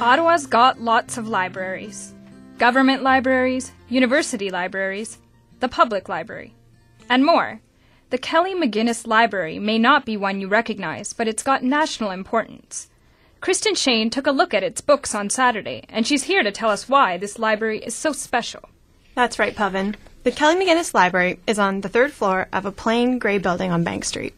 Ottawa's got lots of libraries. Government libraries, university libraries, the public library, and more. The Kelly McGinnis Library may not be one you recognize, but it's got national importance. Kristen Shane took a look at its books on Saturday, and she's here to tell us why this library is so special. That's right, Pavan. The Kelly McGinnis Library is on the third floor of a plain grey building on Bank Street.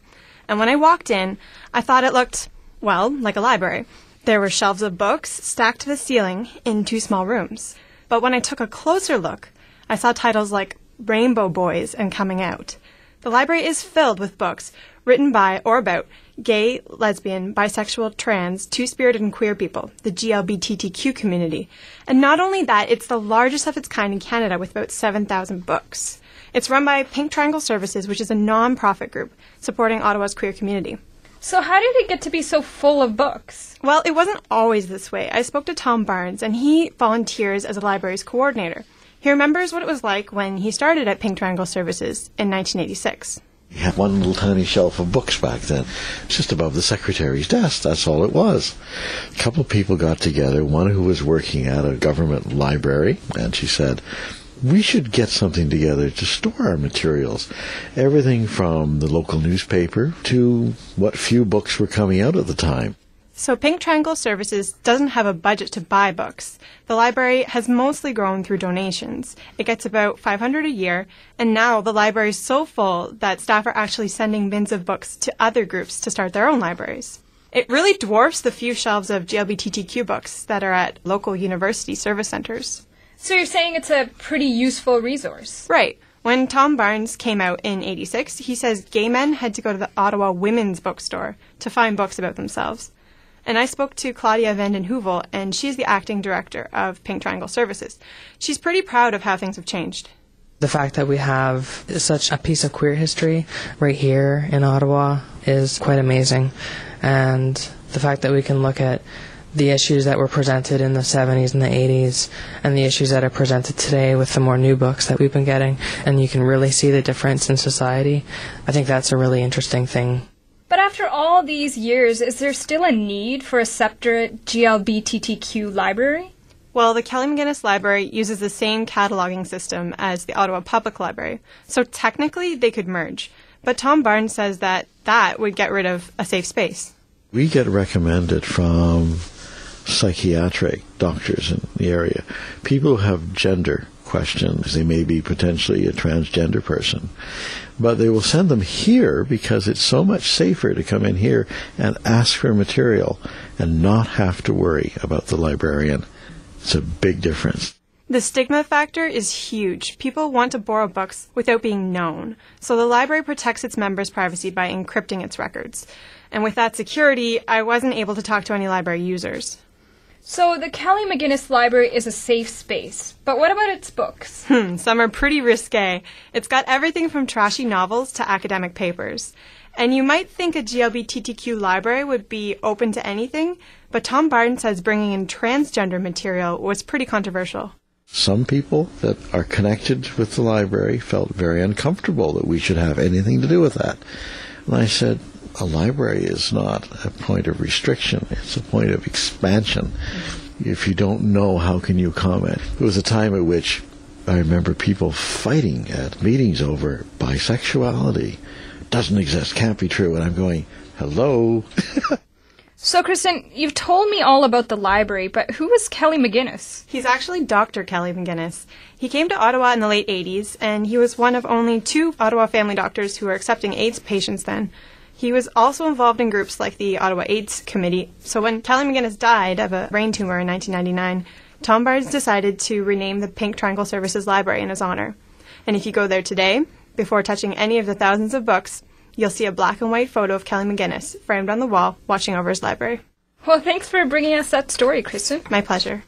And when I walked in, I thought it looked, well, like a library. There were shelves of books stacked to the ceiling in 2 small rooms. But when I took a closer look, I saw titles like Rainbow Boys and Coming Out. The library is filled with books written by or about gay, lesbian, bisexual, trans, two-spirited and queer people, the GLBTTQ community. And not only that, it's the largest of its kind in Canada with about 7,000 books. It's run by Pink Triangle Services, which is a non-profit group supporting Ottawa's queer community. So how did it get to be so full of books? Well, it wasn't always this way. I spoke to Tom Barnes, and he volunteers as the library's coordinator. He remembers what it was like when he started at Pink Triangle Services in 1986. We had one little tiny shelf of books back then, just above the secretary's desk. That's all it was. A couple of people got together, one who was working at a government library, and she said, we should get something together to store our materials. Everything from the local newspaper to what few books were coming out at the time. So Pink Triangle Services doesn't have a budget to buy books. The library has mostly grown through donations. It gets about 500 a year, and now the library is so full that staff are actually sending bins of books to other groups to start their own libraries. It really dwarfs the few shelves of GLBTTQ books that are at local university service centres. So you're saying it's a pretty useful resource? Right. When Tom Barnes came out in 86, he says gay men had to go to the Ottawa Women's Bookstore to find books about themselves. And I spoke to Claudia Vanden Heuvel, and she's the acting director of Pink Triangle Services. She's pretty proud of how things have changed. The fact that we have such a piece of queer history right here in Ottawa is quite amazing. And the fact that we can look at the issues that were presented in the 70s and the 80s and the issues that are presented today with the more new books that we've been getting, and you can really see the difference in society, I think that's a really interesting thing. But after all these years, is there still a need for a separate GLBTTQ library? Well, the Kelly McGinnis Library uses the same cataloging system as the Ottawa Public Library, so technically they could merge. But Tom Barnes says that would get rid of a safe space. We get recommended from psychiatric doctors in the area, people who have gender questions. They may be potentially a transgender person, but they will send them here because it's so much safer to come in here and ask for material and not have to worry about the librarian. It's a big difference. The stigma factor is huge. People want to borrow books without being known, so the library protects its members' privacy by encrypting its records. And with that security, I wasn't able to talk to any library users. So the Kelly McGinnis Library is a safe space, but what about its books? Some are pretty risque. It's got everything from trashy novels to academic papers. And you might think a GLBTTQ library would be open to anything, but Tom Barnes says bringing in transgender material was pretty controversial. Some people that are connected with the library felt very uncomfortable that we should have anything to do with that. And I said, a library is not a point of restriction, it's a point of expansion. If you don't know, how can you comment? There was a time at which I remember people fighting at meetings over bisexuality. Doesn't exist, can't be true. And I'm going, hello? So, Kristen, you've told me all about the library, but who was Kelly McGinnis? He's actually Dr. Kelly McGinnis. He came to Ottawa in the late 80s, and he was one of only 2 Ottawa family doctors who were accepting AIDS patients then. He was also involved in groups like the Ottawa AIDS Committee. So when Kelly McGinnis died of a brain tumor in 1999, Tom Barnes decided to rename the Pink Triangle Services Library in his honor. And if you go there today, before touching any of the thousands of books, you'll see a black and white photo of Kelly McGinnis framed on the wall watching over his library. Well, thanks for bringing us that story, Kristen. My pleasure.